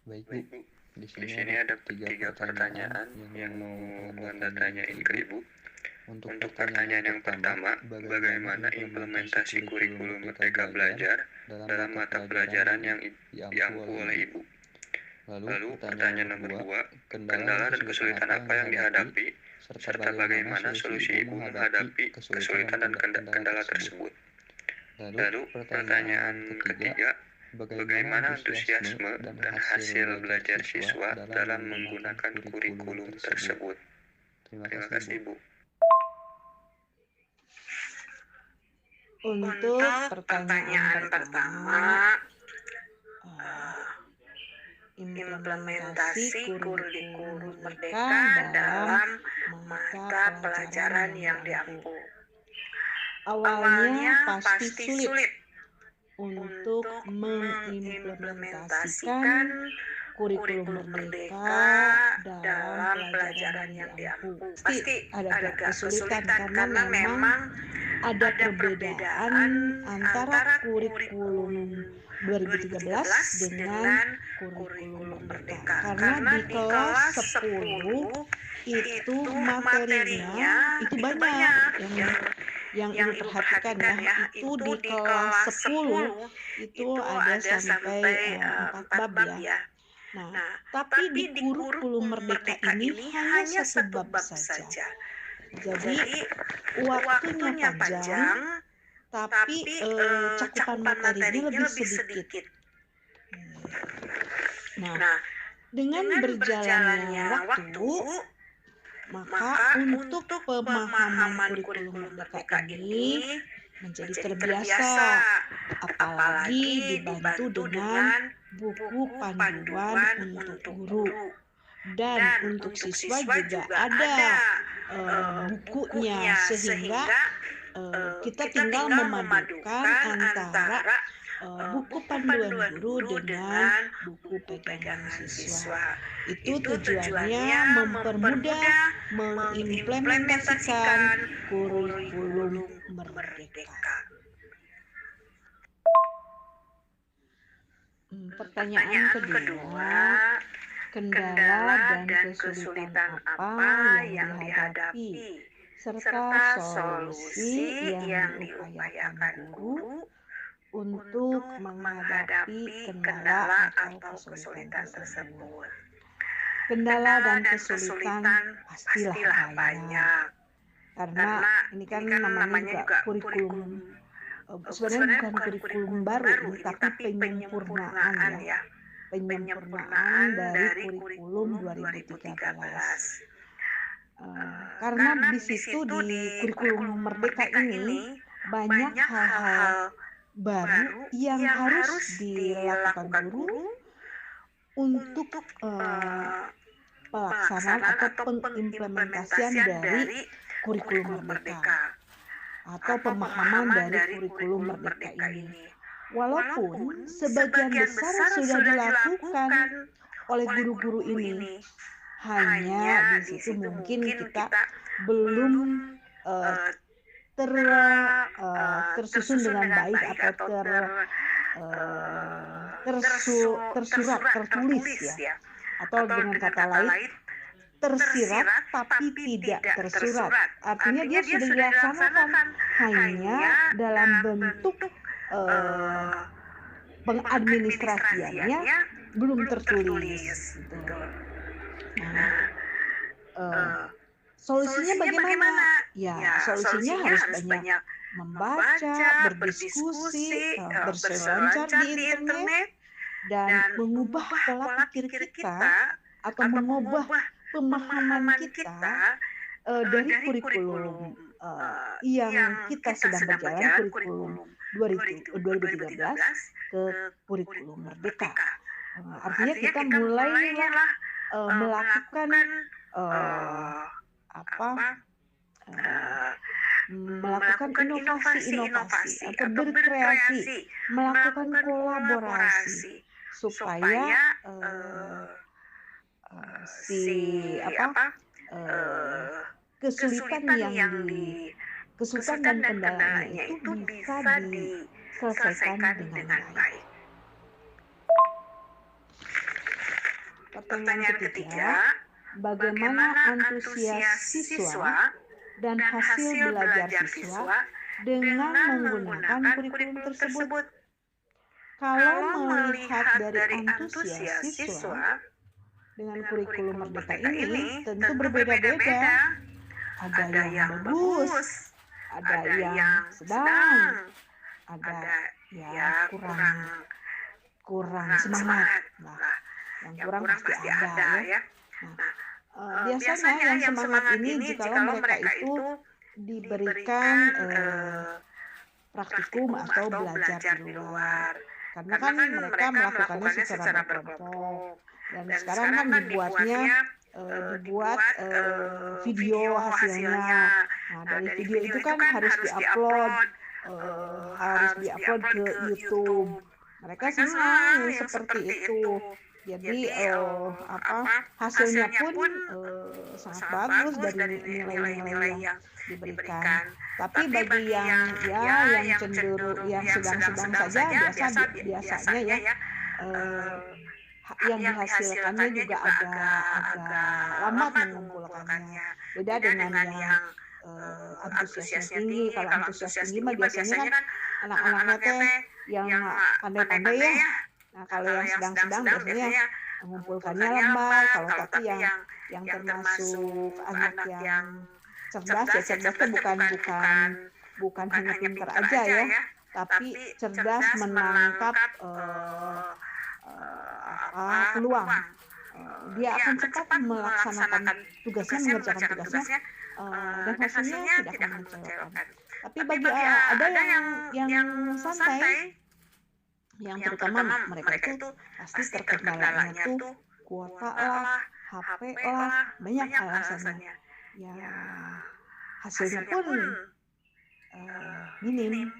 Baik Bu, di Di sini sini ada ada tiga tiga pertanyaan pertanyaan yang yang mau mau Anda Anda tanyain ke Ibu. Untuk Untuk pertanyaan pertanyaan yang yang pertama, bagaimana implementasi kurikulum Merdeka Belajar dalam mata pelajaran yang diampu oleh Ibu? Lalu pertanyaan nomor 2, kendala dan kesulitan apa yang dihadapi, serta bagaimana solusi Ibu menghadapi kesulitan dan kendala tersebut. Lalu pertanyaan ketiga, bagaimana antusiasme dan hasil belajar siswa dalam menggunakan kurikulum tersebut. Terima kasih, Bu. Untuk pertanyaan pertama, implementasi kurikulum Merdeka dalam mata pelajaran yang diampu. Awalnya pasti sulit untuk mengimplementasikan kurikulum Merdeka dalam pelajaran yang diampu. Pasti agak kesulitan karena memang ada perbedaan antara kurikulum 2013 dengan kurikulum Merdeka. Karena di kelas 10 itu materinya itu banyak yang Ibu perhatikan ya, itu di kelas 10 itu ada sampai 4 bab ya. Nah, tapi di kurikulum Merdeka ini hanya satu bab saja. Jadi waktunya panjang, tapi cakupan materinya lebih sedikit. Nah, dengan berjalannya waktu, maka untuk pemahaman kurikulum Merdeka ini menjadi terbiasa, apalagi dibantu dengan buku panduan untuk guru. Dan untuk siswa juga ada bukunya, sehingga kita tinggal memadukan antara buku panduan guru dengan buku pegangan siswa. Itu tujuannya mempermudah mengimplementasikan kurikulum Merdeka. Pertanyaan kedua, kendala dan kesulitan apa yang dihadapi, serta solusi yang diupayakan guru untuk menghadapi kendala atau kesulitan tersebut. Kendala dan kesulitan pastilah banyak, karena ini kan namanya juga kurikulum. Sebenarnya bukan kurikulum baru ini, tapi penyempurnaan ya. Penyempurnaan dari kurikulum 2013. Karena di situ di kurikulum Merdeka ini banyak hal-hal baru yang harus dilakukan guru untuk pelaksanaan atau pengimplementasian dari kurikulum Merdeka atau pemahaman dari kurikulum Merdeka ini. Walaupun sebagian besar sudah dilakukan oleh guru-guru ini, hanya di situ mungkin kita belum tersusun dengan baik atau tersurat, tertulis ya, atau dengan kata lain tersirat tapi tidak tersurat. Artinya dia sudah dilaksanakan, hanya dalam bentuk pengadministrasiannya belum tertulis. Solusinya bagaimana? Ya, solusinya harus banyak membaca, berdiskusi, berselancar di internet, dan mengubah pola pikir kita atau mengubah pemahaman kita dari kurikulum yang kita sedang berjalan, kurikulum 2013 ke kurikulum Merdeka. Artinya kita mulailah melakukan melakukan inovasi atau berkreasi, melakukan kolaborasi supaya kesulitan dan kendalanya itu bisa diselesaikan dengan baik. pertanyaan ketiga, bagaimana antusias siswa dan hasil belajar siswa dengan menggunakan kurikulum tersebut? Kalau melihat dari antusias siswa dengan kurikulum Merdeka ini tentu berbeda-beda. Ada yang bagus, ada yang sedang, ada ya kurang semangat. Nah, yang kurang pasti ada ya. Nah, biasanya yang semangat ini jikalau mereka itu diberikan praktikum atau belajar di luar. Karena kan mereka melakukannya secara berkelompok. Dan sekarang kan dibuat video hasilnya. Nah, dari video itu kan harus diupload ke YouTube. Mereka senang seperti itu. Jadi hasilnya pun sangat bagus dari nilai-nilai yang diberikan. Tapi bagi yang cenderung yang sedang-sedang saja biasanya ya yang dihasilkannya juga agak lambat mengumpulkannya. Beda dengan yang antusiasnya tinggi. Kalau antusias tinggi mah biasanya kan anak-anaknya teh yang pandai-pandai ya. Nah, kalau yang sedang-sedang biasanya mengumpulkannya lambat. Kalau tapi yang termasuk anak yang cerdas ya, cerdas itu bukan hanya pintar aja ya, tapi cerdas menangkap peluang. Dia akan cepat melaksanakan tugasnya, mengerjakan tugasnya, dan hasilnya tidak akan mengecewakan. Tapi bagi ada yang santai, yang terutama mereka itu pasti terkendalanya tuh kuota lah, HP lah, banyak alasannya. Ya hasilnya pun minim.